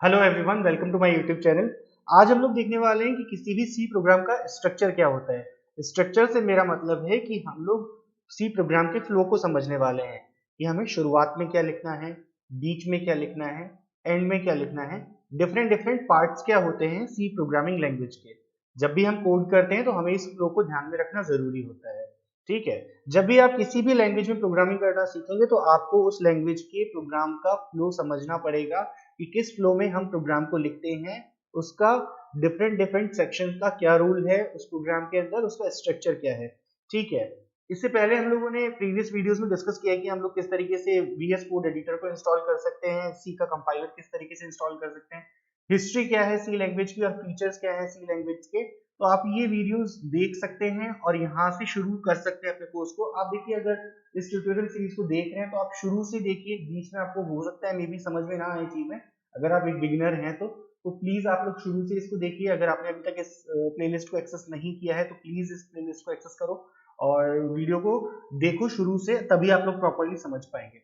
Hello everyone, welcome to my YouTube channel. आज हम लोग देखने वाले हैं कि किसी भी सी प्रोग्राम का स्ट्रक्चर क्या होता है। स्ट्रक्चर से मेरा मतलब है कि हम लोग सी प्रोग्राम के फ्लो को समझने वाले हैं कि हमें शुरुआत में क्या लिखना है, बीच में क्या लिखना है, एंड में क्या लिखना है। डिफरेंट डिफरेंट पार्ट्स क्या होते हैं सी प्रोग्रामिंग लैंग्वेज के। जब भी हम कोड करते हैं तो हमें इस फ्लो को ध्यान में रखना जरूरी होता है। ठीक है, जब भी आप किसी भी लैंग्वेज में प्रोग्रामिंग करना सीखेंगे तो आपको उस लैंग्वेज के प्रोग्राम का फ्लो समझना पड़ेगा कि किस फ्लो में हम प्रोग्राम को लिखते हैं, उसका डिफरेंट डिफरेंट सेक्शन का क्या रूल है उस प्रोग्राम के अंदर, उसका स्ट्रक्चर क्या है। ठीक है, इससे पहले हम लोगों ने प्रीवियस वीडियोस में डिस्कस किया कि हम लोग किस तरीके से VS कोड एडिटर को इंस्टॉल कर सकते हैं, सी का कंपाइलर किस तरीके से इंस्टॉल कर सकते हैं, हिस्ट्री क्या है सी लैंग्वेज की और फीचर्स क्या है सी लैंग्वेज के। तो आप ये वीडियोस देख सकते हैं और यहाँ से शुरू कर सकते हैं अपने कोर्स को। आप देखिए, अगर इस ट्यूटोरियल सीरीज को देख रहे हैं तो आप शुरू से देखिए, बीच में आपको हो सकता है मे भी समझ में ना आए चीजें। अगर आप एक बिगिनर हैं तो प्लीज आप लोग शुरू से इसको देखिए। अगर आपने अभी तक इस प्लेलिस्ट को एक्सेस नहीं किया है तो प्लीज इस प्लेलिस्ट को एक्सेस करो और वीडियो को देखो शुरू से, तभी आप लोग प्रॉपरली समझ पाएंगे।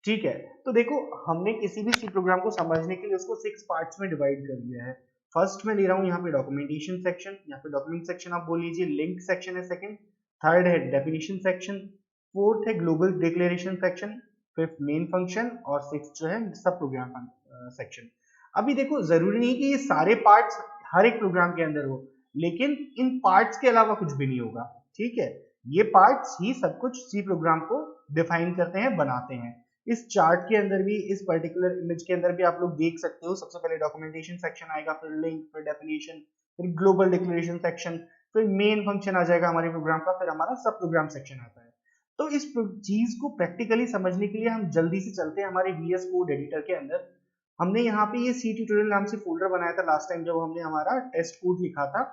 ठीक है, तो देखो, हमने किसी भी सी प्रोग्राम को समझने के लिए उसको 6 पार्ट्स में डिवाइड कर दिया है। फर्स्ट में ले रहा हूँ यहाँ पे डॉक्यूमेंटेशन सेक्शन, यहाँ पे डॉक्यूमेंट सेक्शन आप बोल लीजिए, लिंक सेक्शन है सेकंड, थर्ड है डेफिनेशन सेक्शन, फोर्थ है global declaration section, fifth main function और सिक्स जो है सब प्रोग्राम सेक्शन। अभी देखो, जरूरी नहीं कि ये सारे पार्ट्स हर एक प्रोग्राम के अंदर हो, लेकिन इन पार्ट्स के अलावा कुछ भी नहीं होगा। ठीक है, ये पार्ट्स ही सब कुछ सी प्रोग्राम को डिफाइन करते हैं, बनाते हैं। इस चार्ट के अंदर भी, इस पर्टिकुलर इमेज के अंदर भी आप लोग देख सकते हो, सबसे पहले डॉक्यूमेंटेशन सेक्शन आएगा, फिर लिंक, फिर डेफिनेशन, फिर ग्लोबल डिक्लेरेशन सेक्शन, फिर मेन फंक्शन आ जाएगा हमारे प्रोग्राम का, फिर हमारा सब प्रोग्राम सेक्शन आता है। तो इस चीज को प्रैक्टिकली समझने के लिए हम जल्दी से चलते हैं हमारे VS कोड एडिटर के अंदर। हमने यहाँ पे ये सी ट्यूटोरियल नाम से फोल्डर बनाया था लास्ट टाइम जब हमने हमारा टेस्ट कोड लिखा था।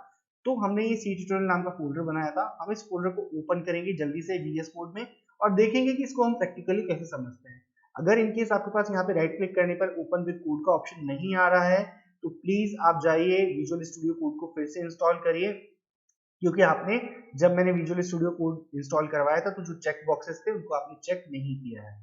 तो हमने ये सी ट्यूटोरियल नाम का फोल्डर बनाया था। हम इस फोल्डर को ओपन करेंगे जल्दी से VS कोड में और देखेंगे कि इसको हम प्रैक्टिकली कैसे समझते हैं। अगर इनकेस आपके पास यहाँ पे राइट क्लिक करने पर ओपन विद कोड का ऑप्शन नहीं आ रहा है तो प्लीज आप जाइए विजुअल स्टूडियो कोड को फिर से इंस्टॉल करिए, क्योंकि आपने, जब मैंने विजुअल स्टूडियो कोड इंस्टॉल करवाया था तो जो चेक बॉक्सेस थे उनको आपने चेक नहीं किया है।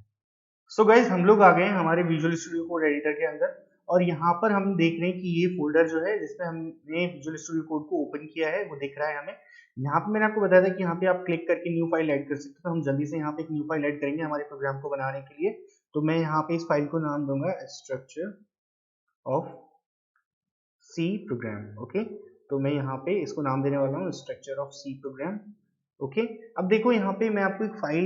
सो गाइज, हम लोग आ गए हैं हमारे विजुअल स्टूडियो कोड एडिटर के अंदर और यहाँ पर हम देख रहे हैं कि ये फोल्डर जो है जिसमें हमने विजुअल स्टूडियो कोड को ओपन किया है वो दिख रहा है हमें। यहाँ पे मैंने आपको बताया था कि यहाँ पे आप क्लिक करके न्यू फाइल ऐड कर सकते हो, तो हम जल्दी से यहाँ पे एक न्यू फाइल ऐड करेंगे हमारे प्रोग्राम को बनाने के लिए। तो मैं यहाँ पे इस फाइल को नाम दूंगा structure of C program. Okay, तो मैं यहाँ पे इसको नाम देने वाला हूँ structure of C program. Okay, अब देखो यहाँ पे मैं आपको एक फाइल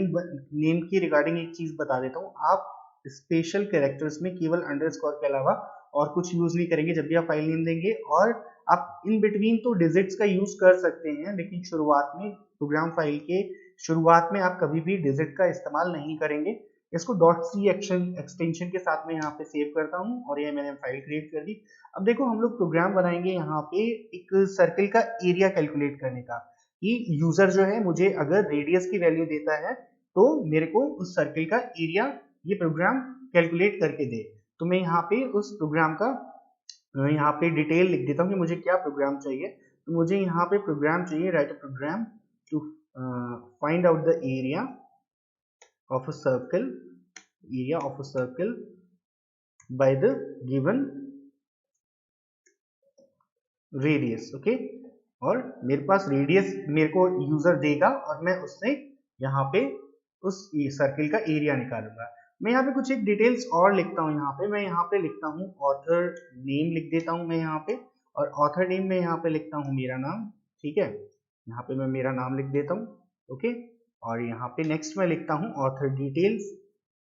नेम की रिगार्डिंग एक चीज बता देता हूँ। आप स्पेशल कैरेक्टर्स में केवल अंडरस्कोर के अलावा और कुछ यूज नहीं करेंगे जब भी आप फाइल नेम देंगे। और आप इन बिटवीन तो डिजिट्स का यूज कर सकते हैं, लेकिन शुरुआत में, प्रोग्राम फाइल के शुरुआत में आप कभी भी डिजिट का इस्तेमाल नहीं करेंगे। इसको .c एक्सटेंशन के साथ में यहाँ पे सेव करता हूँ और ये मैंने फाइल क्रिएट कर दी। अब देखो, हम लोग प्रोग्राम बनाएंगे यहाँ पे एक सर्कल का एरिया कैलकुलेट करने का, कि यूजर जो है मुझे अगर रेडियस की वैल्यू देता है तो मेरे को उस सर्कल का एरिया ये प्रोग्राम कैलकुलेट करके दे। तो मैं यहाँ पे उस प्रोग्राम का यहाँ पे डिटेल लिख देता हूँ कि मुझे क्या प्रोग्राम चाहिए। तो मुझे यहाँ पे प्रोग्राम चाहिए, write a program to find out the area of a circle, area of a circle by the given radius। Okay, और मेरे पास रेडियस मेरे को यूजर देगा और मैं उससे यहाँ पे उस सर्किल का एरिया निकालूंगा। मैं यहाँ पे कुछ एक डिटेल्स और लिखता हूँ। यहाँ पे मैं यहाँ पे लिखता हूँ ऑथर नेम लिख देता हूँ मैं यहाँ पे, और ऑथर नेम में यहाँ पे लिखता हूँ मेरा नाम। ठीक है, यहाँ पे मैं मेरा नाम लिख देता हूँ। ओके, और यहाँ पे नेक्स्ट मैं लिखता हूँ ऑथर डिटेल्स।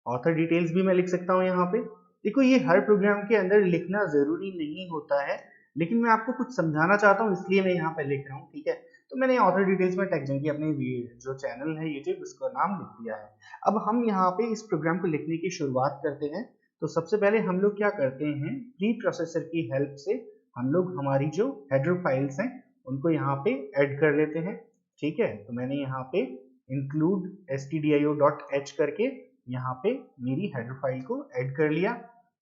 ऑथर डिटेल्स भी मैं लिख सकता हूँ यहाँ पे। देखो, ये हर प्रोग्राम के अंदर लिखना जरूरी नहीं होता है, लेकिन मैं आपको कुछ समझाना चाहता हूँ इसलिए मैं यहाँ पे लिख रहा हूँ। ठीक है, तो मैंने ऑथर डिटेल्स में टेक्जंकी अपने जो चैनल है यूट्यूब, उसका नाम लिख दिया है। अब हम यहाँ पे इस प्रोग्राम को लिखने की शुरुआत करते हैं। तो सबसे पहले हम लोग क्या करते हैं, प्री प्रोसेसर की हेल्प से हम लोग हमारी जो हेडर फाइल्स हैं उनको यहाँ पे ऐड कर लेते हैं। ठीक है, तो मैंने यहाँ पे include stdio.h करके यहाँ पे मेरी हेडर फाइल को ऐड कर लिया।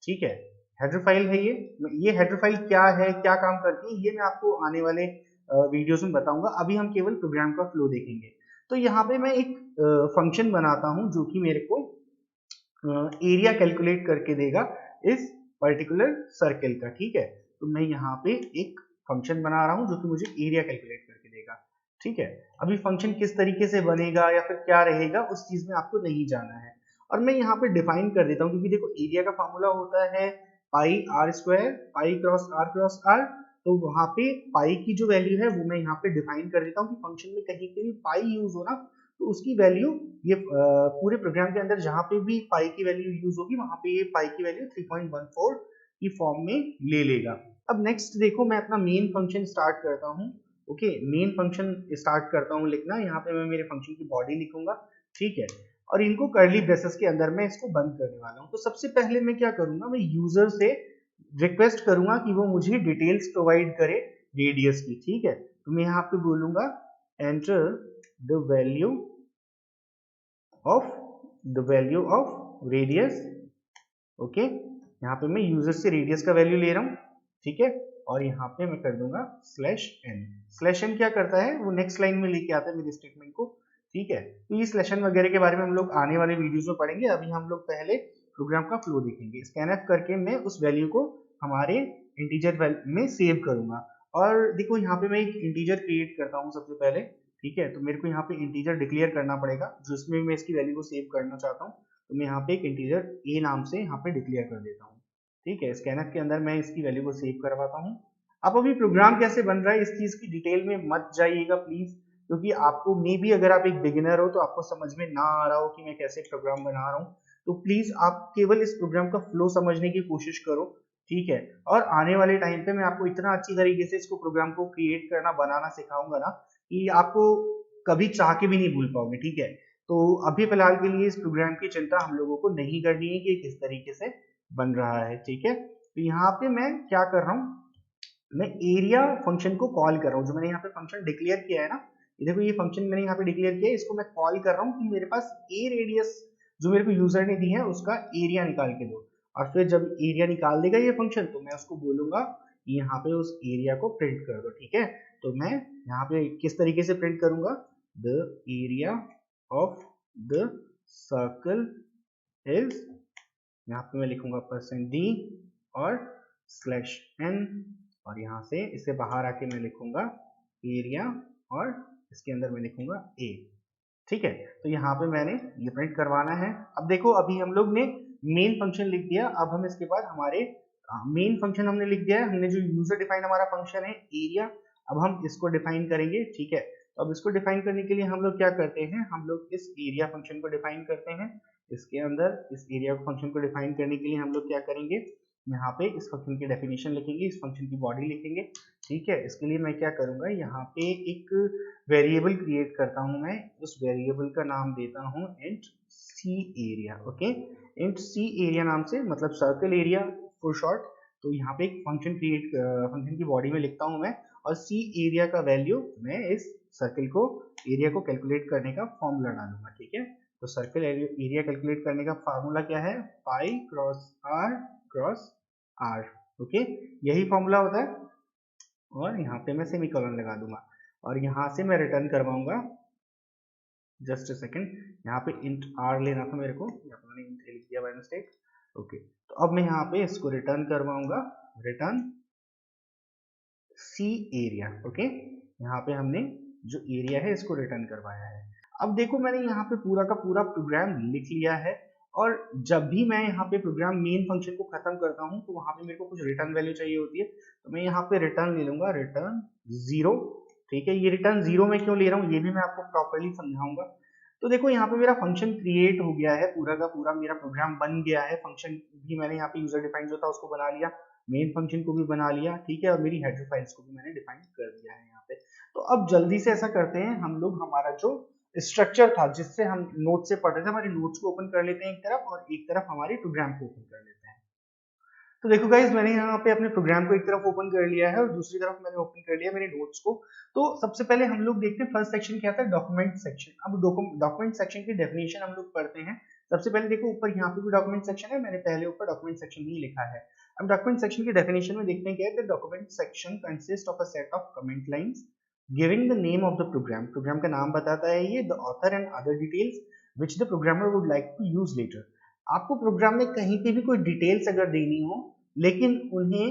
ठीक है, हेडर फाइल है ये हेडर फाइल क्या है, क्या काम करती है, ये मैं आपको आने वाले वीडियोस में बताऊंगा। अभी हम केवल प्रोग्राम का फ्लो देखेंगे। तो यहाँ पे मैं एक फंक्शन बनाता हूँ जो कि मेरे को एरिया कैलकुलेट करके देगा इस पर्टिकुलर सर्किल का, ठीक है। तो मैं यहाँ पे एक फंक्शन बना रहा हूँ जो कि मुझे एरिया कैलकुलेट करके देगा, ठीक है। अभी फंक्शन किस तरीके से बनेगा या फिर क्या रहेगा उस चीज में आपको नहीं जाना है, और मैं यहाँ पे डिफाइन कर देता हूँ, क्योंकि देखो एरिया का फॉर्मूला होता है pi r square, pi cross r, तो वहां पे पाई की जो वैल्यू है वो मैं यहाँ पे डिफाइन कर देता हूँ कि फंक्शन में कहीं पे भी पाई यूज हो ना तो उसकी वैल्यू ये पूरे प्रोग्राम के अंदर जहां पे भी पाई की वैल्यू यूज होगी वहां पे ये पाई की वैल्यू 3.14 की फॉर्म में ले लेगा। अब नेक्स्ट देखो मैं अपना मेन फंक्शन स्टार्ट करता हूँ, ओके। मेन फंक्शन स्टार्ट करता हूँ लिखना, यहाँ पे मैं मेरे फंक्शन की बॉडी लिखूंगा, ठीक है। और इनको कर्ली ब्रेसेस के अंदर मैं इसको बंद करने वाला हूँ। तो सबसे पहले मैं क्या करूंगा, मैं यूजर से रिक्वेस्ट करूंगा कि वो मुझे डिटेल्स प्रोवाइड करे रेडियस की, ठीक है। तो मैं यहाँ पे बोलूंगा enter the value of radius, okay. यहाँ पे मैं यूजर से रेडियस का वैल्यू ले रहा हूँ, ठीक है। और यहाँ पे मैं कर दूंगा /n। /n क्या करता है, वो नेक्स्ट लाइन में लेके आता है मेरे स्टेटमेंट को, ठीक है। तो ये /n वगैरह के बारे में हम लोग आने वाले वीडियोस में पढ़ेंगे। अभी हम लोग पहले प्रोग्राम का फ्लो देखेंगे। स्कैनफ करके मैं उस वैल्यू को हमारे इंटीजर में सेव करूंगा। और देखो यहाँ पे मैं एक इंटीजर क्रिएट करता हूँ सबसे पहले, ठीक है। तो मेरे को यहाँ पे इंटीजर डिक्लेयर करना पड़ेगा जिसमें मैं इसकी वैल्यू को सेव करना चाहता हूँ। तो मैं यहाँ पे एक इंटीजर a नाम से यहाँ पे डिक्लेयर कर देता हूँ, ठीक है। स्कैनफ के अंदर मैं इसकी वैल्यू को सेव करवाता हूँ। अब अभी प्रोग्राम कैसे बन रहा है इस चीज की डिटेल में मत जाइएगा प्लीज, क्योंकि आपको मे बी अगर आप एक बिगिनर हो तो आपको समझ में ना आ रहा हो कि मैं कैसे प्रोग्राम बना रहा हूँ। तो प्लीज आप केवल इस प्रोग्राम का फ्लो समझने की कोशिश करो, ठीक है। और आने वाले टाइम पे मैं आपको इतना अच्छी तरीके से इसको प्रोग्राम को क्रिएट करना बनाना सिखाऊंगा ना कि आपको कभी चाह के भी नहीं भूल पाओगे, ठीक है। तो अभी फिलहाल के लिए इस प्रोग्राम की चिंता हम लोगों को नहीं करनी है कि किस तरीके से बन रहा है, ठीक है। तो यहाँ पे मैं क्या कर रहा हूँ, मैं एरिया फंक्शन को कॉल कर रहा हूँ। जो मैंने यहाँ पे फंक्शन डिक्लेयर किया है ना, ये देखो ये फंक्शन मैंने यहाँ पे डिक्लेयर किया है, इसको मैं कॉल कर रहा हूँ कि मेरे पास ए रेडियस जो मेरे को यूजर ने दी है उसका एरिया निकाल के दो। और फिर जब एरिया निकाल देगा ये फंक्शन तो मैं उसको बोलूंगा यहाँ पे उस एरिया को प्रिंट कर दो, ठीक है। तो मैं यहाँ पे किस तरीके से प्रिंट करूंगा, the area of the circle is, यहाँ पे मैं लिखूंगा %d और /n, और यहाँ से इससे बाहर आके मैं लिखूंगा एरिया और इसके अंदर मैं लिखूंगा a, ठीक है। तो यहाँ पे मैंने ये प्रिंट करवाना है। अब देखो अभी हम लोग ने मेन फंक्शन लिख दिया। अब हम इसके बाद हमारे मेन फंक्शन हमने लिख दिया है, हमने जो यूजर डिफाइन हमारा फंक्शन है एरिया, अब हम इसको डिफाइन करेंगे, ठीक है। तो अब इसको डिफाइन करने के लिए हम लोग क्या करते हैं, हम लोग इस एरिया फंक्शन को डिफाइन करते हैं। इसके अंदर इस एरिया फंक्शन को डिफाइन करने के लिए हम लोग क्या करेंगे, यहाँ पे इस फंक्शन की डेफिनेशन लिखेंगे, इस फंक्शन की बॉडी लिखेंगे, ठीक है। इसके लिए मैं क्या करूंगा, यहाँ पे एक वेरिएबल क्रिएट करता हूँ मैं, उस वेरिएबल का नाम देता हूँ इंट सी एरिया, ओके। इंट सी एरिया नाम से मतलब सर्कल एरिया फॉर शॉर्ट। तो यहाँ पे एक फंक्शन की बॉडी में लिखता हूँ मैं, और सी एरिया का वैल्यू मैं इस सर्कल को एरिया को कैलकुलेट करने का फॉर्मूला डालूंगा, ठीक है। तो सर्कल एरिया कैलकुलेट करने का फार्मूला क्या है, पाई क्रॉस आर, ओके, यही फॉर्मूला होता है। और यहाँ पे मैं सेमीकोलन लगा दूंगा और यहाँ से मैं रिटर्न करवाऊंगा, जस्ट अ सेकंड, यहाँ पे इंट आर लेना था मेरे को, यहाँ पे मैंने इंट लिख दिया बाय मिस्टेक, ओके। तो अब मैं यहाँ पे इसको रिटर्न करवाऊंगा, रिटर्न सी एरिया, ओके। यहाँ पे हमने जो एरिया है इसको रिटर्न करवाया है। अब देखो मैंने यहाँ पे पूरा का पूरा प्रोग्राम लिख लिया है, और जब भी मैं यहाँ पे प्रोग्राम मेन फंक्शन को खत्म करता हूँ तो वहां पे मेरे को कुछ रिटर्न वैल्यू चाहिए होती है। तो मैं यहाँ पे रिटर्न ले लूंगा, रिटर्न 0, ठीक है। ये रिटर्न 0 मैं क्यों ले रहा हूँ ये भी मैं आपको प्रॉपर्ली समझाऊंगा। तो देखो यहाँ पे मेरा फंक्शन क्रिएट हो गया है, पूरा का पूरा मेरा प्रोग्राम बन गया है। फंक्शन भी मैंने यहाँ पे यूजर डिफाइन जो था उसको बना लिया, मेन फंक्शन को भी बना लिया, ठीक है। और मेरी हेडर फाइल्स को भी मैंने डिफाइन कर दिया है यहाँ पे। तो अब जल्दी से ऐसा करते हैं, हम लोग हमारा जो स्ट्रक्चर था जिससे हम नोट से पढ़ रहे थे, हमारे नोट्स को ओपन कर लेते हैं एक तरफ, और एक तरफ हमारे प्रोग्राम को ओपन कर लेते हैं। तो देखो गाइज मैंने यहाँ पे अपने प्रोग्राम को एक तरफ ओपन कर लिया है और दूसरी तरफ मैंने ओपन कर लिया मेरे नोट्स को। तो सबसे पहले हम लोग देखते हैं फर्स्ट सेक्शन क्या था, डॉक्यूमेंट सेक्शन। अब डॉक्यूमेंट सेक्शन की डेफिनेशन हम लोग पढ़ते हैं। सबसे पहले देखो ऊपर यहाँ पे भी डॉक्यूमेंट सेक्शन है, मैंने पहले ऊपर डॉक्यूमेंट सेक्शन ही लिखा है। अब डॉक्यूमेंट सेक्शन की डेफिनेशन में देखते हैं क्या है, document section consist of a set of comment lines giving the name of the program. Program का नाम बताता है ये, the author and other details which the programmer would like to use later. आपको प्रोग्राम में कहीं पे भी कोई डिटेल्स अगर देनी हो लेकिन उन्हें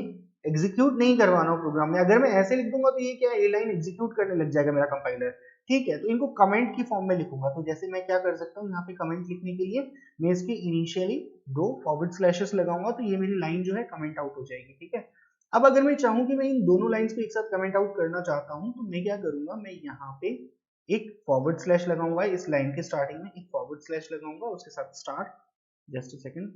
एग्जीक्यूट नहीं करवाना हो प्रोग्राम में। अगर मैं ऐसे लिख दूंगा तो ये क्या ए लाइन एग्जीक्यूट करने लग जाएगा मेरा कंपाइलर, ठीक है। तो इनको कमेंट की फॉर्म में लिखूंगा। तो जैसे मैं क्या कर सकता हूँ, यहाँ पे कमेंट लिखने के लिए मैं इसके इनिशियली 2 फॉरवर्ड स्लैशेस लगाऊंगा, तो ये मेरी लाइन जो है कमेंट आउट हो जाएगी, ठीक है। अब अगर मैं चाहूँ कि मैं इन दोनों लाइंस को एक साथ कमेंट आउट करना चाहता हूँ, तो मैं क्या करूंगा, मैं यहाँ पे एक फॉरवर्ड स्लैश लगाऊंगा, इस लाइन के स्टार्टिंग में एक फॉरवर्ड स्लैश लगाऊंगा, उसके साथ star, just a second,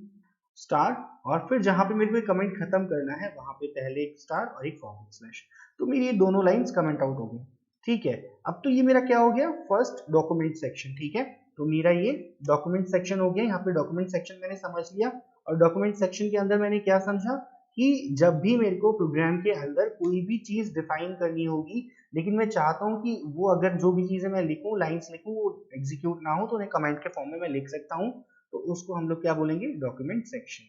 star, और फिर जहां पे मेरे को कमेंट खत्म करना है वहां पे पहले एक स्टार और एक फॉरवर्ड स्लैश। तो मेरी ये दोनों लाइंस कमेंट आउट हो गई, ठीक है। अब तो ये मेरा क्या हो गया, फर्स्ट डॉक्यूमेंट सेक्शन, ठीक है। तो मेरा ये डॉक्यूमेंट सेक्शन हो गया। यहाँ पे डॉक्यूमेंट सेक्शन मैंने समझ लिया, और डॉक्यूमेंट सेक्शन के अंदर मैंने क्या समझा कि जब भी मेरे को प्रोग्राम के अंदर कोई भी चीज डिफाइन करनी होगी, लेकिन मैं चाहता हूँ कि वो अगर जो भी चीजें मैं लिखूं, लाइंस लिखूं, वो एग्जीक्यूट ना हो, तो उन्हें कमेंट के फॉर्म में मैं लिख सकता हूँ। तो उसको हम लोग क्या बोलेंगे, डॉक्यूमेंट सेक्शन,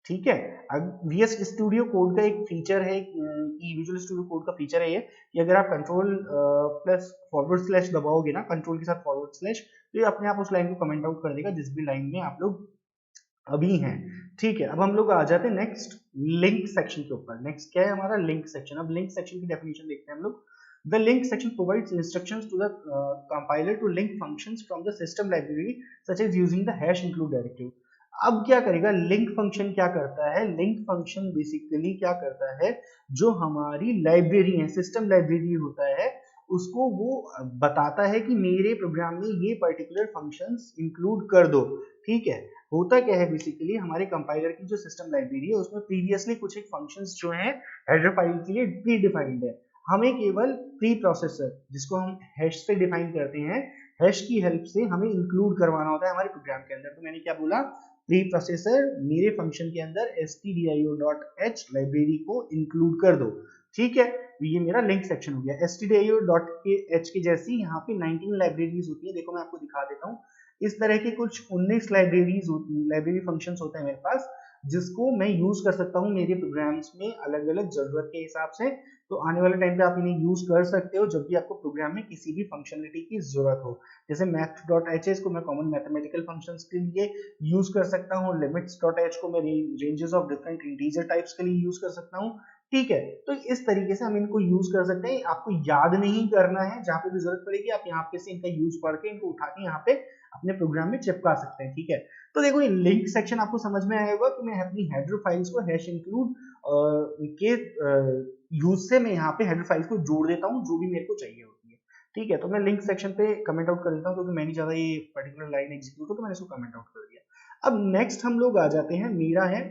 ठीक है। अब VS स्टूडियो कोड का एक फीचर है कि विजुअल स्टूडियो कोड का फीचर है ये कि अगर आप कंट्रोल प्लस फॉरवर्ड स्लैश दबाओगे ना, कंट्रोल के साथ फॉरवर्ड स्लैश, तो ये अपने आप उस लाइन को कमेंट आउट कर देगा जिस भी लाइन में आप लोग अभी हैं, ठीक है। अब हम लोग आ जाते हैं नेक्स्ट लिंक सेक्शन के ऊपर। नेक्स्ट क्या है हमारा, लिंक सेक्शन। अब लिंक सेक्शन की डेफिनेशन देखते हैं हम लोग। The link section provides instructions to the compiler to link functions from the system library such as using the hash include directive। अब क्या करेगा, लिंक फंक्शन क्या करता है, लिंक फंक्शन बेसिकली क्या करता है, जो हमारी लाइब्रेरी है, सिस्टम लाइब्रेरी होता है, उसको वो बताता है कि मेरे प्रोग्राम में ये पर्टिकुलर फंक्शंस इंक्लूड कर दो, ठीक है। होता क्या है, बेसिकली हमारे कंपाइलर की जो सिस्टम लाइब्रेरी है उसमें प्रीवियसली कुछ एक फंक्शंस जो हैं हेडर फाइल के लिए प्री डिफाइंड है। हमें केवल प्री प्रोसेसर, जिसको हम हैश से डिफाइन करते हैं, हैश की हेल्प से हमें इंक्लूड करवाना होता है हमारे प्रोग्राम के अंदर। तो मैंने क्या बोला, प्री प्रोसेसर मेरे फंक्शन के अंदर stdio.h लाइब्रेरी को इंक्लूड कर दो, ठीक है। ये मेरा लिंक सेक्शन हो गया। stdio.h की जैसी यहाँ पे 19 लाइब्रेरीज होती है, देखो मैं आपको दिखा देता हूँ। इस तरह के कुछ 19 लाइब्रेरीज होती, लाइब्रेरी फंक्शंस होते हैं मेरे पास, जिसको मैं यूज कर सकता हूँ मेरे प्रोग्राम्स में अलग अलग जरूरत के हिसाब से। तो आने वाले टाइम पे आप इन्हें यूज कर सकते हो जब भी आपको प्रोग्राम में किसी भी फंक्शनलिटी की जरूरत हो। जैसे math.h को मैं कॉमन मैथमेटिकल फंक्शंस के लिए यूज कर सकता हूँ, limits.h को मैं ranges of different integer types के लिए यूज कर सकता हूँ, ठीक है। तो इस तरीके से हम इनको यूज कर सकते हैं। आपको याद नहीं करना है, जहां पे भी जरूरत पड़ेगी आप यहाँ पे से इनका यूज पढ़ के इनको उठा के यहाँ पे अपने प्रोग्राम में चिपका सकते हैं, ठीक है। तो देखो ये लिंक सेक्शन आपको समझ में आया होगा कि मैं अपनी हेडर फाइल्स को हैश इंक्लूड के यूज से मैं यहाँ पे हेडर फाइल्स को जोड़ देता हूँ जो भी मेरे को चाहिए होती है, ठीक है। तो मैं लिंक सेक्शन पे कमेंट आउट कर देता हूँ क्योंकि मैं नहीं चाहता ये पर्टिकुलर लाइन एग्जीक्यूट हो, तो मैंने इसको कमेंट आउट कर दिया। अब नेक्स्ट हम लोग आ जाते हैं, मेरा है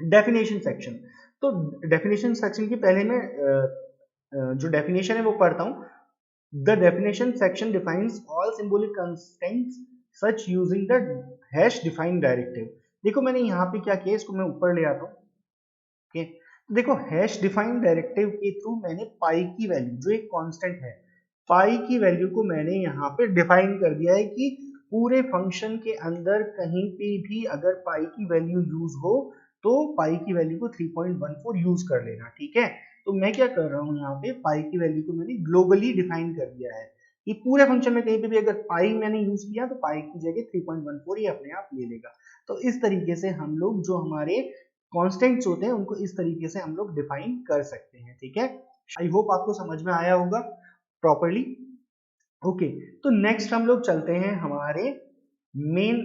डेफिनेशन सेक्शन। तो डेफिनेशन सेक्शन की पहले मैं जो डेफिनेशन है वो पढ़ता हूँ। The definition section defines all symbolic constants such using the hash define directive। देखो मैंने यहाँ पे क्या किया, इसको मैं ऊपर ले आता हूँ, ओके। तो देखो हैश डिफाइन डायरेक्टिव के थ्रू मैंने पाई की वैल्यू, जो एक कांस्टेंट है, पाई की वैल्यू को मैंने यहाँ पे डिफाइन कर दिया है कि पूरे फंक्शन के अंदर कहीं पे भी अगर पाई की वैल्यू यूज हो तो पाई की वैल्यू को 3.14 यूज कर लेना, ठीक है। तो मैं क्या कर रहा हूँ, यहाँ पे पाई की वैल्यू को मैंने ग्लोबली डिफाइन कर दिया है कि पूरे फंक्शन में कहीं पे भी अगर पाई मैंने यूज किया तो पाई की जगह 3.14 ये अपने आप ले लेगा। तो इस तरीके से हम लोग जो हमारे कॉन्स्टेंट्स होते हैं उनको इस तरीके से हम लोग डिफाइन कर सकते हैं, ठीक है। आई होप आपको समझ में आया होगा प्रॉपरली, ओके। तो नेक्स्ट हम लोग चलते हैं हमारे मेन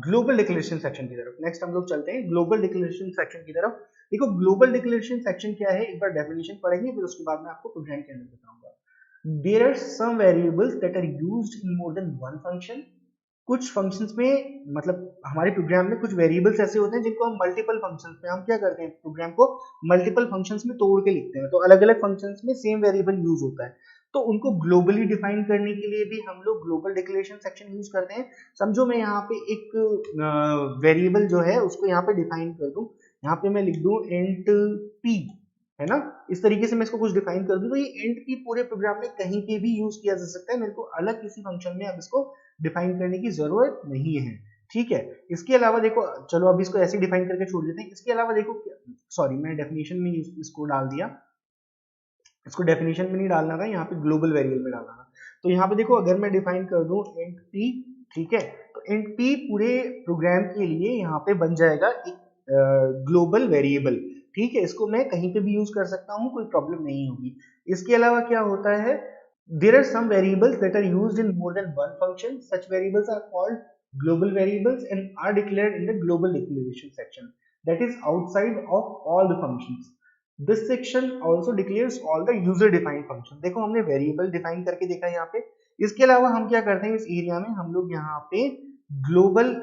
ग्लोबल डिक्लेरेशन सेक्शन की तरफ। नेक्स्ट हम लोग चलते हैं ग्लोबल डिक्लेरेशन सेक्शन की तरफ। देखो ग्लोबल डिक्लेरेशन सेक्शन क्या है, एक बार डेफिनेशन पढ़ेंगे, फिर उसके बाद मैं आपको प्रोग्राम के अंदर बताऊंगा। There are some variables that are used in more than one function. कुछ फंक्शंस में, मतलब हमारे प्रोग्राम में कुछ वेरिएबल्स ऐसे होते हैं जिनको हम मल्टीपल फंक्शंस में, हम क्या करते हैं, प्रोग्राम को मल्टीपल फंक्शंस में तोड़ के लिखते हैं, तो अलग अलग फंक्शंस में सेम वेरिएबल यूज होता है। तो उनको ग्लोबली डिफाइन करने के लिए भी हम लोग ग्लोबल डिक्लेरेशन सेक्शन यूज करते हैं। समझो मैं यहाँ पे एक वेरिएबल जो है उसको यहाँ पे डिफाइन कर दूं, यहाँ पे मैं लिख दूं इंट p, है ना। इस तरीके से मैं इसको कुछ डिफाइन कर दूं तो ये इंट p पूरे प्रोग्राम में कहीं पे भी यूज किया जा सकता है, मेरे को अलग किसी फंक्शन में अब इसको डिफाइन करने की जरूरत नहीं है, ठीक है। इसके अलावा देखो, चलो अब इसको ऐसे डिफाइन करके छोड़ देते हैं। इसके अलावा देखो, सॉरी मैं डेफिनेशन में इसको डाल दिया, इसको डेफिनेशन में नहीं डालना था, यहाँ पे ग्लोबल वेरिएबल में डालना था। तो यहाँ पे देखो अगर मैं डिफाइन कर दूं इंट p, ठीक है, तो इंट p पूरे प्रोग्राम के लिए यहाँ पे बन जाएगा एक ग्लोबल वेरिएबल। ठीक है, इसको मैं कहीं पे भी यूज कर सकता हूँ, कोई प्रॉब्लम नहीं होगी। इसके अलावा क्या होता है, there are some variables that are used in more than one function, such variables are called global variables and are declared in the global declaration section, that is outside of all the functions. This section also declares all the user defined function। देखो हमने variable define करके देखा यहाँ पे। इसके अलावा हम क्या करते हैं इस एरिया में, हम लोग यहाँ पे ग्लोबल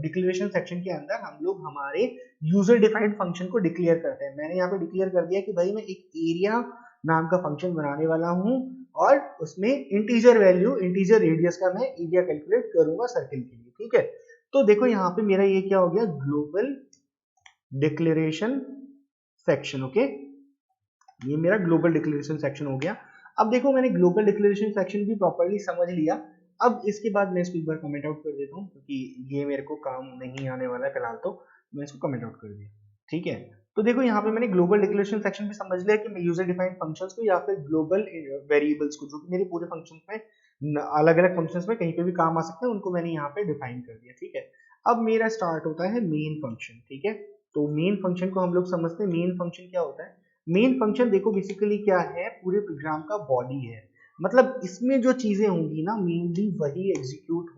डिक्लेरेशन सेक्शन के अंदर हम लोग हमारे यूजर डिफाइंड फंक्शन को डिक्लेयर करते हैं। मैंने यहाँ पे डिक्लेयर कर दिया कि भाई मैं एक एरिया नाम का फंक्शन बनाने वाला हूँ और उसमें इंटीजर वैल्यू, इंटीजर रेडियस का मैं एरिया कैलकुलेट करूंगा सर्किल के लिए, ठीक है। तो देखो यहाँ पे मेरा ये क्या हो गया, ग्लोबल डिक्लेरेशन सेक्शन, ओके, ये मेरा ग्लोबल डिक्लेरेशन सेक्शन हो गया। अब देखो मैंने ग्लोबल डिक्लेरेशन सेक्शन भी प्रॉपर्ली समझ लिया। अब इसके बाद मैं इसको एक बार कमेंट आउट कर देता हूँ क्योंकि ये मेरे को काम नहीं आने वाला है फिलहाल, तो मैं इसको कमेंट आउट कर दिया, ठीक है। तो देखो यहाँ पे मैंने ग्लोबल डिक्लेरेशन सेक्शन भी समझ लिया कि मैं यूजर डिफाइंड फंक्शंस को या फिर ग्लोबल वेरिएबल्स को, जो कि मेरे पूरे फंक्शंस में अलग अलग फंक्शंस में कहीं पे भी काम आ सकते हैं, उनको मैंने यहाँ पे डिफाइन कर दिया, ठीक है। अब मेरा स्टार्ट होता है मेन फंक्शन, ठीक है। तो मेन फंक्शन को हम लोग समझते हैं। मेन फंक्शन क्या होता है, मेन फंक्शन देखो बेसिकली क्या है, पूरे प्रोग्राम का बॉडी है। मतलब इसमें जो चीजें होंगी ना मेनली वही एग्जीक्यूट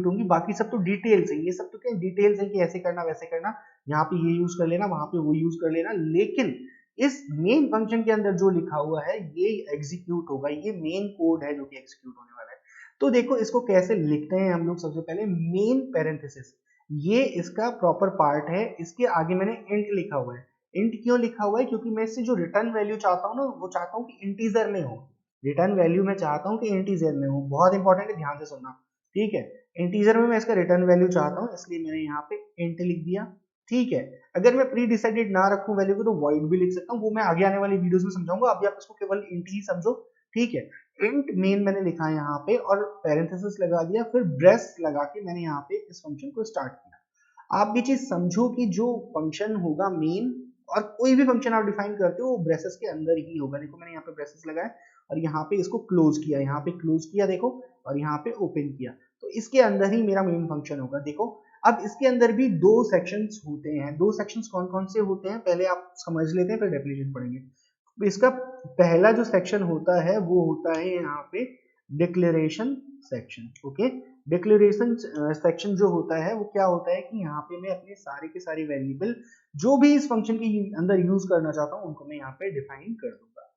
होंगी, बाकी सब तो डिटेल्स है। ये सब तो क्या डिटेल्स है कि ऐसे करना वैसे करना, यहाँ पे ये यूज कर लेना, वहां पे वो यूज कर लेना, लेकिन इस मेन फंक्शन के अंदर जो लिखा हुआ है ये एग्जीक्यूट होगा, ये मेन कोड है जो कि एग्जीक्यूट होने वाला है। तो देखो इसको कैसे लिखते हैं हम लोग, सबसे पहले मेन पैरेंथेसिस, ये इसका प्रॉपर पार्ट है। इसके आगे मैंने इंट लिखा हुआ है। इंट क्यों लिखा हुआ है, क्योंकि मैं इससे जो रिटर्न वैल्यू चाहता हूँ ना, वो चाहता हूँ कि इंटीजर में हो। रिटर्न वैल्यू मैं चाहता हूँ कि इंटीजर में हो, बहुत इंपॉर्टेंट है, ध्यान से सुनना, ठीक है। इंटीजर में मैं इसका रिटर्न वैल्यू चाहता हूँ, इसलिए मैंने यहाँ पे इंट लिख दिया, ठीक है। अगर मैं प्री डिसाइडेड ना रखूं वैल्यू को तो वॉइड भी लिख सकता हूँ, वो मैं आगे आने वाली वीडियोस में समझाऊंगा, अभी आप इसको केवल इंट ही समझो, ठीक है। इंट मेन मैंने लिखा है यहाँ पे और पैरेंथेसिस लगा दिया, फिर ब्रेस लगा के मैंने यहाँ पे इस फंक्शन को स्टार्ट किया। आप ये चीज समझो कि जो फंक्शन होगा मेन, और कोई भी फंक्शन आप डिफाइन करते हो वो ब्रेसेस के अंदर ही होगा। देखो मैंने यहाँ पे ब्रेसेस लगाए और यहाँ पे इसको क्लोज किया, यहाँ पे क्लोज किया देखो, और यहाँ पे ओपन किया, तो इसके अंदर ही मेरा मेन फंक्शन होगा। देखो अब इसके अंदर भी दो सेक्शंस होते हैं। दो सेक्शंस कौन कौन से होते हैं पहले आप समझ लेते हैं, फिर डेफिनेशन पढ़ेंगे। तो इसका पहला जो सेक्शन होता है वो होता है यहाँ पे declaration section, okay. Declaration section जो होता है वो क्या होता है कि यहाँ पे मैं अपने सारे के सारे वेरिएबल जो भी इस फंक्शन के अंदर यूज करना चाहता हूँ उनको मैं यहाँ पे डिफाइन कर दूंगा।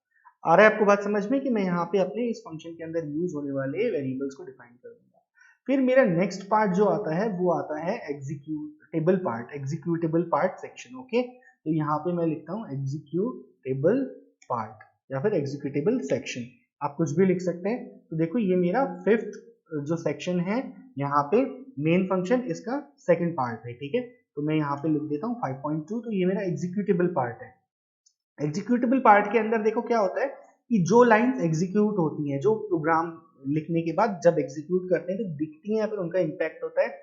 आ रहा है आपको बात समझ में कि मैं यहाँ पे अपने इस फंक्शन के अंदर यूज होने वाले वेरिएबल्स को डिफाइन कर दूंगा। फिर मेरा नेक्स्ट पार्ट जो आता है वो आता है एग्जीक्यूटेबल पार्ट सेक्शन, ओके। तो यहाँ पे मैं लिखता हूँ एग्जीक्यूटेबल पार्ट या फिर एग्जीक्यूटेबल सेक्शन, आप कुछ भी लिख सकते हैं। तो देखो ये मेरा फिफ्थ जो सेक्शन है, यहाँ पे मेन फंक्शन इसका सेकंड पार्ट है, ठीक है। तो मैं यहाँ पे लिख देता हूँ 5.2, तो ये मेरा एग्जीक्यूटेबल पार्ट है। एग्जीक्यूटेबल पार्ट के अंदर देखो क्या होता है कि जो लाइंस एग्जीक्यूट होती हैं, जो प्रोग्राम लिखने के बाद जब एग्जीक्यूट करते हैं तो दिखती हैं या फिर उनका इंपैक्ट होता है,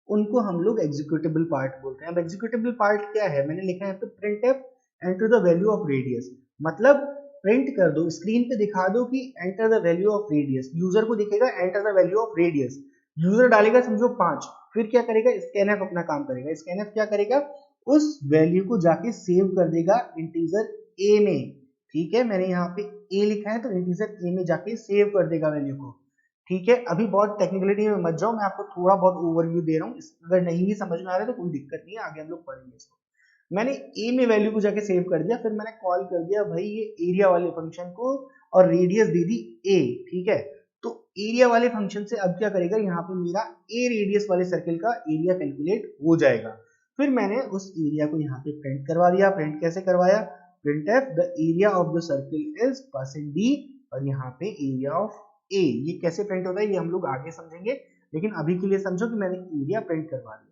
उनको हम लोग एग्जीक्यूटेबल पार्ट बोलते हैं। अब एग्जीक्यूटेबल पार्ट क्या है, मैंने लिखा है printf enter the value of radius, मतलब प्रिंट कर दो, स्क्रीन पे दिखा दो कि enter the value of radius. User को दिखेगा enter the value of radius, user डालेगा समझो 5, फिर क्या करेगा स्कैनफ अपना काम करेगा। स्कैनफ क्या करेगा, उस वैल्यू को जाके सेव कर देगा इंटीजर ए में, ठीक है। मैंने यहाँ पे ए लिखा है तो इंटीजर ए में जाके सेव कर देगा वैल्यू को, ठीक है। अभी बहुत टेक्निकलिटी में मत जाओ, मैं आपको थोड़ा बहुत ओवरव्यू दे रहा हूँ, अगर नहीं भी समझ में आ रहा है तो कोई दिक्कत नहीं है, आगे हम लोग पढ़ेंगे इसको। मैंने ए में वैल्यू को जाके सेव कर दिया, फिर मैंने कॉल कर दिया भाई ये एरिया वाले फंक्शन को और रेडियस दे दी ए, ठीक है। तो एरिया वाले फंक्शन से अब क्या करेगा, यहाँ पे मेरा ए रेडियस वाले सर्किल का एरिया कैलकुलेट हो जाएगा। फिर मैंने उस एरिया को यहाँ पे प्रिंट करवा दिया। प्रिंट कैसे करवाया, printf the area of the circle is %d और यहाँ पे एरिया ऑफ ए। ये कैसे प्रिंट होता है ये हम लोग आगे समझेंगे, लेकिन अभी के लिए समझो कि मैंने एरिया प्रिंट करवा दिया।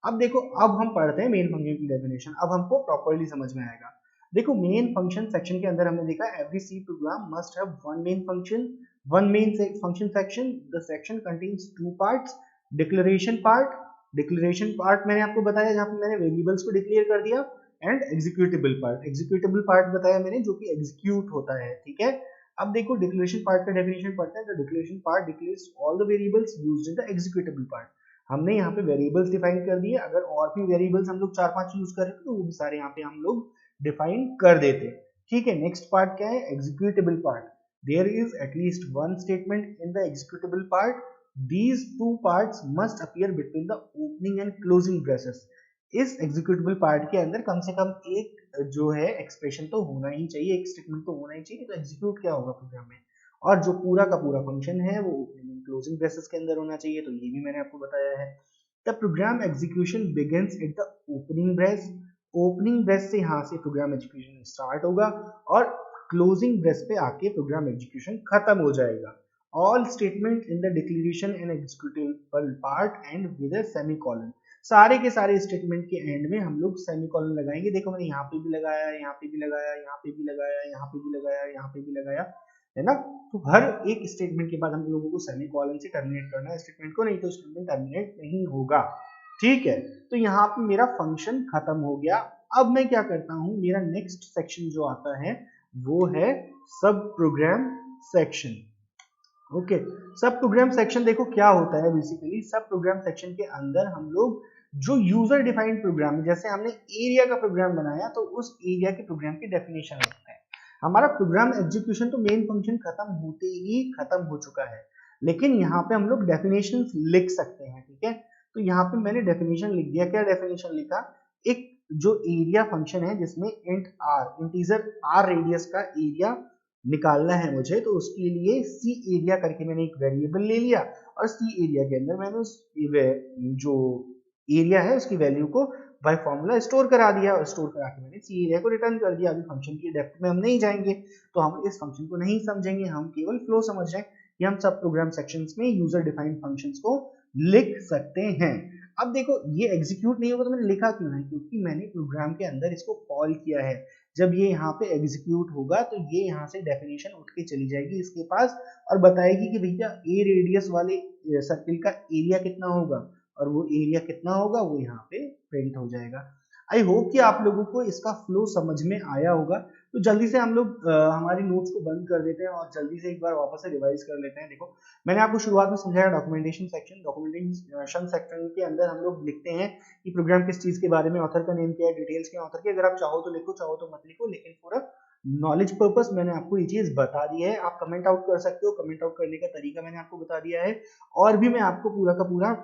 अब देखो अब हम पढ़ते हैं मेन फंक्शन की डेफिनेशन, अब हमको प्रॉपर्ली समझ में आएगा। देखो मेन फंक्शन सेक्शन के अंदर हमने देखा every C program must have one main function section. The section contains two parts, declaration part मैंने आपको बताया जहाँ पे मैंने वेरिएबल्स को डिक्लेयर कर दिया, एंड एग्जीक्यूटेबल पार्ट बताया मैंने जो कि एग्जीक्यूट होता है, ठीक है। अब देखो डिक्लेरेशन पार्ट का डेफिनेशन पढ़ते हैं। The declaration part declares all the variables used in the executable part. हमने यहाँ पे वेरिएबल्स डिफाइन कर दिए, अगर और भी वेरिएबल्स हम लोग 4-5 यूज कर रहे हैं तो वो भी सारे यहाँ पे हम लोग डिफाइन कर देते हैं। ठीक है, नेक्स्ट पार्ट क्या है, executable part. There is at least one statement in the executable part, these two parts must appear between the opening and closing braces। इस एग्जीक्यूटेबल पार्ट के अंदर कम से कम एक जो है एक्सप्रेशन तो होना ही चाहिए, एक स्टेटमेंट तो होना ही चाहिए, तो एग्जीक्यूट क्या होगा प्रोग्राम में, और जो पूरा का पूरा फंक्शन है वो ओपनिंग एंड क्लोजिंग ब्रेसेस के अंदर होना चाहिए, तो ये भी मैंने आपको बताया है। The program execution begins at the opening brace, opening brace से यहाँ से प्रोग्राम एग्जीक्यूशन स्टार्ट होगा और क्लोजिंग ब्रेस पे आके प्रोग्राम एग्जीक्यूशन खत्म हो जाएगा। All statement in the declaration and executable part end with a semicolon। सारे के सारे स्टेटमेंट के एंड में हम लोग सेमीकोलन लगाएंगे। देखो मैंने यहाँ पे भी लगाया, यहाँ पे भी लगाया, यहाँ पे भी लगाया, यहाँ पे भी लगाया, यहाँ पे भी लगाया, है ना। तो हर एक स्टेटमेंट के बाद हम लोगों को सेमीकोलन से टर्मिनेट करना है स्टेटमेंट को, नहीं तो स्टेटमेंट टर्मिनेट नहीं होगा। ठीक है, तो यहाँ पे मेरा फंक्शन खत्म हो गया। अब मैं क्या करता हूँ, मेरा नेक्स्ट सेक्शन जो आता है वो है सब प्रोग्राम सेक्शन। ओके, सब प्रोग्राम सेक्शन देखो क्या होता है, बेसिकली सब प्रोग्राम सेक्शन के अंदर हम लोग जो यूजर डिफाइंड प्रोग्राम, जैसे हमने एरिया का प्रोग्राम बनाया तो उस एरिया के प्रोग्राम की डेफिनेशन लिखते हैं। हमारा प्रोग्राम एग्जीक्यूशन तो मेन फंक्शन खत्म होते ही खत्म हो चुका है, लेकिन यहाँ पे हम लोग डेफिनेशन लिख सकते हैं। ठीक है, तो यहाँ पे मैंने डेफिनेशन लिख दिया। क्या डेफिनेशन लिखा, एक जो एरिया फंक्शन है जिसमें int r, integer r radius का एरिया निकालना है मुझे, तो उसके लिए सी एरिया करके मैंने एक वेरिएबल ले लिया और सी एरिया के अंदर मैंने उस जो एरिया है उसकी वैल्यू को बाय फॉर्मूला स्टोर करा दिया, और स्टोर करा के मैंने सी एरिया को रिटर्न कर दिया। अभी फंक्शन की डेप्थ में हम नहीं जाएंगे, तो हम इस फंक्शन को नहीं समझेंगे, हम केवल फ्लो समझ रहे हैं कि हम सब प्रोग्राम सेक्शंस में यूजर डिफाइंड फंक्शंस को लिख सकते हैं। अब देखो ये एग्जीक्यूट नहीं होगा तो मैंने लिखा क्यों है, क्योंकि मैंने प्रोग्राम के अंदर इसको कॉल किया है। जब ये यहाँ पे एग्जीक्यूट होगा तो ये यहाँ से डेफिनेशन उठ के चली जाएगी इसके पास और बताएगी कि भैया ए रेडियस वाले सर्किल का एरिया कितना होगा, और वो एरिया कितना होगा वो यहाँ पे प्रिंट हो जाएगा। आई होप कि आप लोगों को इसका फ्लो समझ में आया होगा। तो जल्दी से हम लोग हमारी नोट्स को बंद कर देते हैं और जल्दी से एक बार वापस से रिवाइज कर लेते हैं। देखो मैंने आपको शुरुआत में समझाया डॉक्यूमेंटेशन सेक्शन। डॉक्यूमेंटेशन सेक्शन के अंदर हम लोग लिखते हैं कि प्रोग्राम किस चीज के बारे में, ऑथर का नेम क्या है, डिटेल्स क्या है ऑथर की। अगर आप चाहो तो लिखो, चाहो तो मत लिखो, लेकिन पूरा नॉलेज पर्पस मैंने आपको ये चीज बता दी है। आप कमेंट आउट कर सकते हो, कमेंट आउट करने का तरीका मैंने आपको बता दिया है, और भी मैं आपको पूरा का पूरा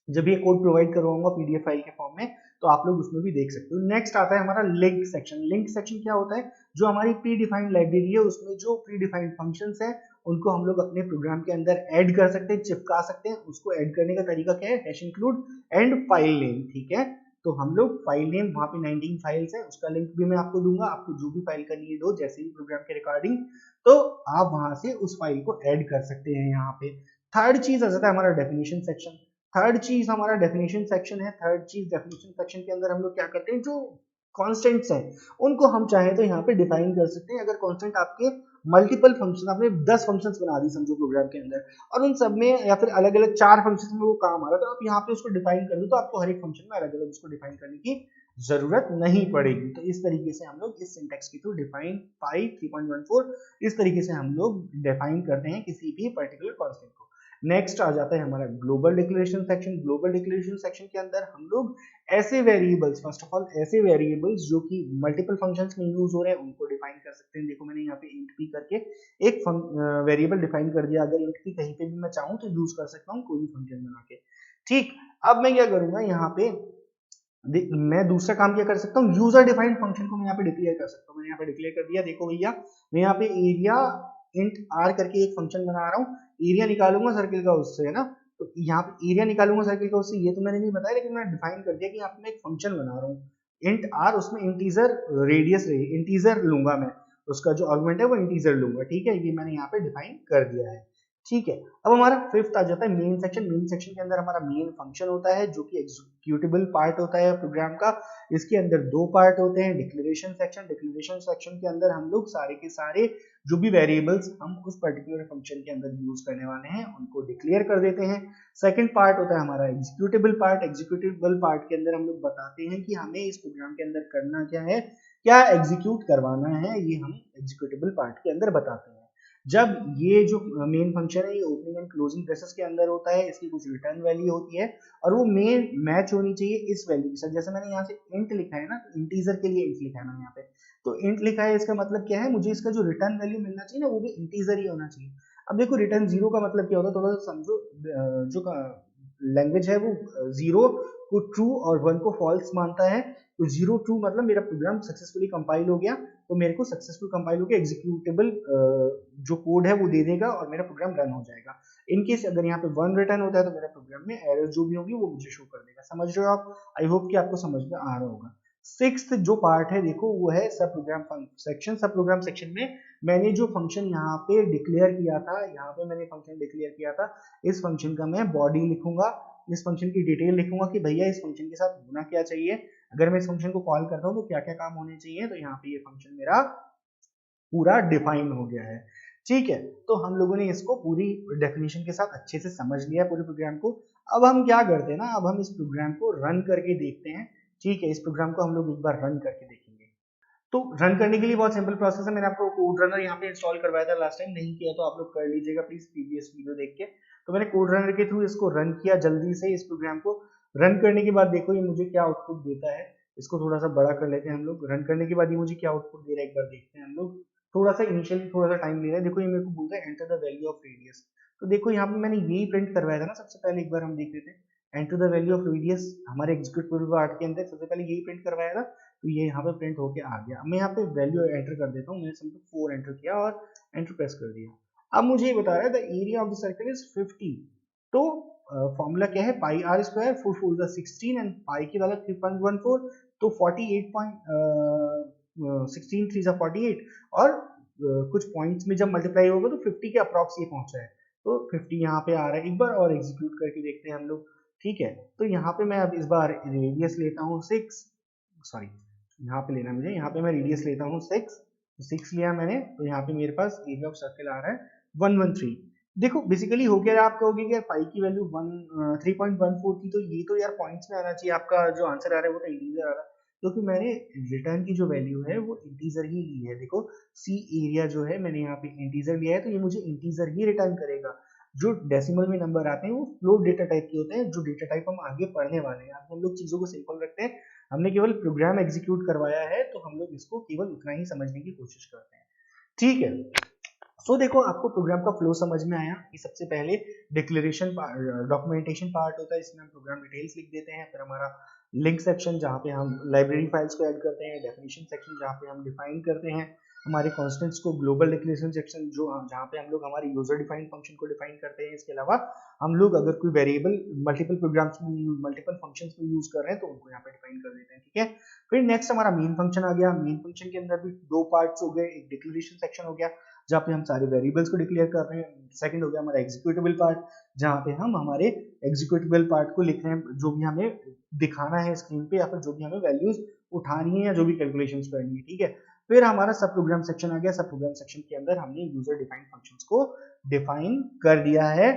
जब ये कोड प्रोवाइड करवाऊंगा पीडीएफ फाइल के फॉर्म में, तो आप लोग उसमें भी देख सकते हो। नेक्स्ट आता है हमारा लिंक सेक्शन। लिंक सेक्शन क्या होता है, जो हमारी प्री डिफाइंड लाइब्रेरी है उसमें जो प्री डिफाइंड फंक्शंस हैं उनको हम लोग अपने प्रोग्राम के अंदर ऐड कर सकते हैं, चिपका सकते हैं। उसको ऐड करने का तरीका क्या है, hash include and file name. ठीक है, तो हम लोग फाइल नेम, वहां पे 19 फाइल्स है, उसका लिंक भी मैं आपको दूंगा। आपको जो भी फाइल का नीड हो, जैसे भी प्रोग्राम के रिकॉर्डिंग, तो आप वहां से उस फाइल को ऐड कर सकते हैं यहाँ पे। थर्ड चीज आ जाता है हमारा डेफिनेशन सेक्शन। थर्ड चीज हमारा डेफिनेशन सेक्शन है। थर्ड चीज डेफिनेशन सेक्शन के अंदर हम लोग क्या करते हैं, जो कॉन्स्टेंट्स हैं उनको हम चाहे तो यहाँ पे डिफाइन कर सकते हैं। अगर कॉन्स्टेंट आपके मल्टीपल फंक्शन, आपने 10 फंक्शंस बना दी समझो प्रोग्राम के अंदर, और उन सब में या फिर अलग अलग 4 फंक्शंस में वो काम आ रहा है, तो आप यहाँ पे उसको डिफाइन कर दो, तो आपको हर एक फंक्शन में अलग अलग उसको डिफाइन करने की जरूरत नहीं पड़ेगी। तो इस तरीके से हम लोग इस सिंटेक्स के थ्रू डिफाइन 3.14 इस तरीके से हम लोग डिफाइन करते हैं किसी भी पर्टिकुलर कॉन्स्टेंट को। नेक्स्ट आ जाता है हमारा global declaration section. Global declaration section के अंदर हम लोग ऐसे वेरिएबल्स, फर्स्ट ऑफ ऑल ऐसे वेरिएबल्स जो कि मल्टीपल फंक्शंस में यूज हो रहे हैं उनको डिफाइन कर सकते हैं। देखो मैंने यहाँ पे इंट p करके एक वेरिएबल डिफाइन कर दिया। अगर इंट p कहीं पे भी मैं चाहूँ तो यूज कर सकता हूँ कोई भी फंक्शन बना के। ठीक, अब मैं क्या करूंगा, यहाँ पे मैं दूसरा काम क्या कर सकता हूँ, यूजर डिफाइंड फंक्शन को मैं यहाँ पे डिक्लेयर कर सकता हूँ। मैंने यहाँ पे डिक्लेयर कर दिया। देखो भैया मैं यहाँ पे एरिया इंट आर करके एक फंक्शन बना रहा हूँ, एरिया निकालूंगा सर्किल का उससे, है ना। तो यहाँ पे एरिया निकालूंगा सर्किल का उससे, ये तो मैंने नहीं बताया, लेकिन मैंने डिफाइन कर दिया कि यहाँ पे मैं एक फंक्शन बना रहा हूँ इंट आर, उसमें इंटीजर रेडियस इंटीजर लूंगा मैं, उसका जो आर्गुमेंट है वो इंटीजर लूंगा। ठीक है, ये मैंने यहाँ पे डिफाइन कर दिया है। ठीक है, अब हमारा फिफ्थ आ जाता है मेन सेक्शन। मेन सेक्शन के अंदर हमारा मेन फंक्शन होता है जो कि एग्जीक्यूटेबल पार्ट होता है प्रोग्राम का। इसके अंदर दो पार्ट होते हैं, डिक्लेरेशन सेक्शन। डिक्लेरेशन सेक्शन के अंदर हम लोग सारे के सारे जो भी वेरिएबल्स हम उस पर्टिकुलर फंक्शन के अंदर यूज करने वाले हैं उनको डिक्लेयर कर देते हैं। सेकंड पार्ट होता है हमारा एग्जीक्यूटेबल पार्ट। एग्जीक्यूटेबल पार्ट के अंदर हम लोग बताते हैं कि हमें इस प्रोग्राम के अंदर करना क्या है, क्या एग्जीक्यूट करवाना है, ये हम एग्जीक्यूटेबल पार्ट के अंदर बताते हैं। जब ये जो मेन फंक्शन है ये ओपनिंग एंड क्लोजिंग ब्रेसेस के अंदर होता है, इसकी कुछ रिटर्न वैल्यू होती है और वो मेन मैच होनी चाहिए इस वैल्यू के साथ। जैसे मैंने यहाँ से इंट लिखा है ना, तो इंटीजर के लिए इंट लिखा है मैंने यहाँ पे, तो इंट लिखा है, इसका मतलब क्या है, मुझे इसका जो रिटर्न वैल्यू मिलना चाहिए ना वो भी इंटीजर ही होना चाहिए। अब देखो रिटर्न जीरो का मतलब क्या होता है, थोड़ा सा समझो। जो लैंग्वेज है वो जीरो को ट्रू और वन को फॉल्स मानता है, तो जीरो ट्रू मतलब मेरा प्रोग्राम सक्सेसफुली कंपाइल हो गया, तो मेरे को सक्सेसफुल कंपाइल होकर एग्जीक्यूटेबल जो कोड है वो दे देगा और मेरा प्रोग्राम रन हो जाएगा। इन केस अगर यहाँ पे वन रिटर्न होता है तो मेरा प्रोग्राम में एरर जो भी होगी वो मुझे शो कर देगा। समझ रहे हो आप? आई होप कि आपको समझ में आ रहा होगा। सिक्स्थ जो पार्ट है देखो वो है सब प्रोग्राम सेक्शन। सब प्रोग्राम सेक्शन में मैंने जो फंक्शन यहाँ पे डिक्लेयर किया था, यहाँ पे मैंने फंक्शन डिक्लेयर किया था, इस फंक्शन का मैं बॉडी लिखूंगा, इस फंक्शन की डिटेल लिखूंगा कि भैया इस फंक्शन के साथ होना क्या चाहिए, अगर मैं इस फंक्शन को कॉल करता हूँ तो क्या क्या काम होने चाहिए। तो यहाँ पे ये फंक्शन मेरा पूरा डिफाइन हो गया है। ठीक है, तो हम लोगों ने इसको पूरी डेफिनेशन के साथ अच्छे से समझ लिया पूरे प्रोग्राम को। अब हम क्या करते हैं ना, अब हम इस प्रोग्राम को रन करके देखते हैं। ठीक है, इस प्रोग्राम को हम लोग एक बार रन करके देखेंगे। तो रन करने के लिए बहुत सिंपल प्रोसेस है। मैंने आपको कोड रनर यहाँ पे इंस्टॉल करवाया था लास्ट टाइम, नहीं किया तो आप लोग कर लीजिएगा प्लीज प्रीवियस वीडियो देख के। तो मैंने कोड रनर के थ्रू इसको रन किया जल्दी से। इस प्रोग्राम को रन करने के बाद देखो ये मुझे क्या आउटपुट देता है। इसको थोड़ा सा बड़ा कर लेते हैं हम लोग। रन करने के बाद ये मुझे क्या आउटपुट दे रहा है एक बार देखते हैं हम लोग। थोड़ा सा इनिशियली थोड़ा सा टाइम ले रहा है। देखो ये मेरे को बोल रहा है enter the value of radius. तो देखो यहाँ पे मैंने यही प्रिंट करवाया था ना सबसे पहले, एक बार हम देख लेते हैं। Enter the value of radius हमारे एग्जीक्यूटिव पार्ट के अंदर सबसे पहले यही प्रिंट करवाया था, तो ये यहाँ पे प्रिंट होके आ गया। मैं यहाँ पे वैल्यू एंटर कर देता हूँ। मैंने सिंपल 4 एंटर किया और एंटर प्रेस कर दिया। अब मुझे ये बता रहा है the area of the circle is 50। तो फॉर्मूला क्या है, pi r square 4 4 the 16 and pi की वैल्यू 3.14, तो 16 3 48 और कुछ पॉइंट्स में जब मल्टीप्लाई होगा तो 50 के अप्रॉक्स ये पहुंचा है। तो 50 यहाँ पे आ रहा है। एक बार और एग्जीक्यूट करके देखते हैं हम लोग। ठीक है, तो यहाँ पे मैं अब इस बार रेडियस लेता हूँ 6, सॉरी यहाँ पे लेना मुझे, यहाँ पे मैं रेडियस लेता हूँ 6, तो 6 लिया मैंने, तो यहाँ पे मेरे पास एरिया ऑफ सर्कल आ रहा है 113। देखो बेसिकली हो गया, आप कहोगे कि यार पाई की वैल्यू 3.14 थी, तो ये तो यार पॉइंट्स में आना चाहिए, आपका जो आंसर आ रहा है वो तो इंटीजर आ रहा है, क्योंकि मैंने रिटर्न की जो वैल्यू है वो इंटीजर ही ली है। देखो सी एरिया जो है मैंने यहाँ पे इंटीजर लिया है, तो ये मुझे इंटीजर ही रिटर्न करेगा। जो डेसिमल में नंबर आते हैं वो फ्लोट डेटा टाइप के होते हैं, जो डेटा टाइप हम आगे पढ़ने वाले हैं। अब हम लोग चीजों को सिंपल रखते हैं, हमने केवल प्रोग्राम एग्जीक्यूट करवाया है, तो हम लोग इसको केवल उतना ही समझने की कोशिश करते हैं। ठीक है, सो देखो आपको प्रोग्राम का फ्लो समझ में आया कि सबसे पहले डिक्लेरेशन डॉक्यूमेंटेशन पार्ट होता है, इसमें हम प्रोग्राम डिटेल्स लिख देते हैं। फिर हमारा लिंक सेक्शन जहाँ पे हम लाइब्रेरी फाइल्स को ऐड करते हैं, डेफिनेशन सेक्शन जहाँ पे हम डिफाइन करते हैं हमारे कॉन्स्टेंट्स को, ग्लोबल डिक्लेरेशन सेक्शन जो जहाँ पे हम लोग हमारे यूजर डिफाइंड फंक्शन को डिफाइन करते हैं। इसके अलावा हम लोग अगर कोई वेरिएबल मल्टीपल प्रोग्राम्स में मल्टीपल फंक्शंस में यूज कर रहे हैं तो उनको यहाँ पे डिफाइन कर देते हैं। ठीक है, फिर नेक्स्ट हमारा मेन फंक्शन आ गया। मेन फंक्शन के अंदर भी दो पार्ट्स हो गए, एक डिक्लेरेशन सेक्शन हो गया जहाँ पे हम सारे वेरिएबल्स को डिक्लेयर कर रहे हैं, सेकंड हो गया हमारा एग्जीक्यूटेबल पार्ट जहाँ पे हम हमारे एग्जीक्यूटेबल पार्ट को लिख रहे हैं, जो भी हमें दिखाना है स्क्रीन पे या फिर जो भी हमें वैल्यूज उठानी है या जो भी कैलकुलेशंस करनी है। ठीक है, फिर हमारा सब प्रोग्राम सेक्शन आ गया। सब प्रोग्राम सेक्शन के अंदर हमने यूजर डिफाइंड फंक्शंस को डिफाइन कर दिया है।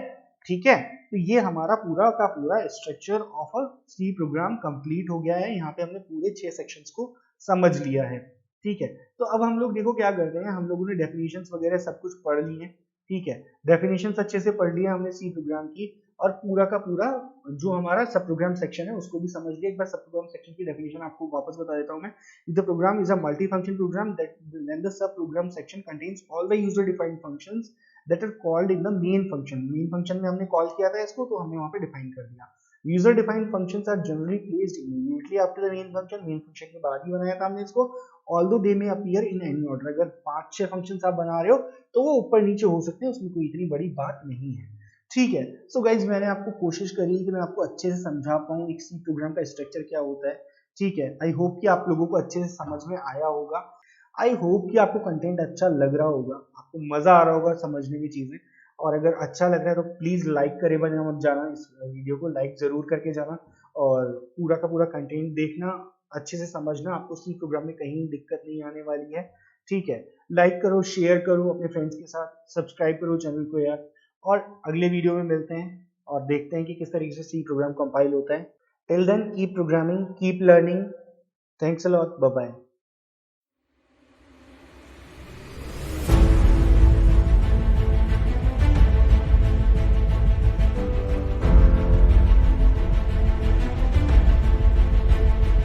ठीक है, तो ये हमारा पूरा का पूरा structure of a C program complete हो गया है। यहाँ पे हमने पूरे 6 सेक्शंस को समझ लिया है। ठीक है, तो अब हम लोग देखो क्या करते हैं, हम लोगों ने डेफिनेशंस वगैरह सब कुछ पढ़ ली है। ठीक है, डेफिनेशंस अच्छे से पढ़ लिया हमने सी प्रोग्राम की, और पूरा का पूरा जो हमारा सब प्रोग्राम सेक्शन है उसको भी समझ लिया। एक बार सब प्रोग्राम सेक्शन की डेफिनेशन आपको वापस बता देता हूं मैं। The program is a multi function program that then the sub program section contains all the user defined functions that are called in the main function. Main function में हमने call किया था इसको, तो हमने वहां पे डिफाइन कर दिया। User defined functions are generally placed immediately after the main function. Main function के बाद ही बनाया था हमने इसको, ऑल्दो दे में अपीयर इन एनी ऑर्डर। अगर 5-6 फंक्शंस आप बना रहे हो तो वो ऊपर नीचे हो सकते हैं, उसमें कोई इतनी बड़ी बात नहीं है। ठीक है, सो गाइज मैंने आपको कोशिश करी कि मैं आपको अच्छे से समझा पाऊँ एक सी प्रोग्राम का स्ट्रक्चर क्या होता है। ठीक है, आई होप कि आप लोगों को अच्छे से समझ में आया होगा। आई होप कि आपको कंटेंट अच्छा लग रहा होगा, आपको मजा आ रहा होगा समझने में चीजें। और अगर अच्छा लग रहा है तो प्लीज लाइक करे बना मत जाना, इस वीडियो को लाइक जरूर करके जाना, और पूरा का पूरा कंटेंट देखना, अच्छे से समझना, आपको सी प्रोग्राम में कहीं दिक्कत नहीं आने वाली है। ठीक है, लाइक करो, शेयर करो अपने फ्रेंड्स के साथ, सब्सक्राइब करो चैनल को यार, और अगले वीडियो में मिलते हैं और देखते हैं कि किस तरीके से सी प्रोग्राम कंपाइल होता है। Till then keep programming, keep learning. Thanks a lot, bye bye.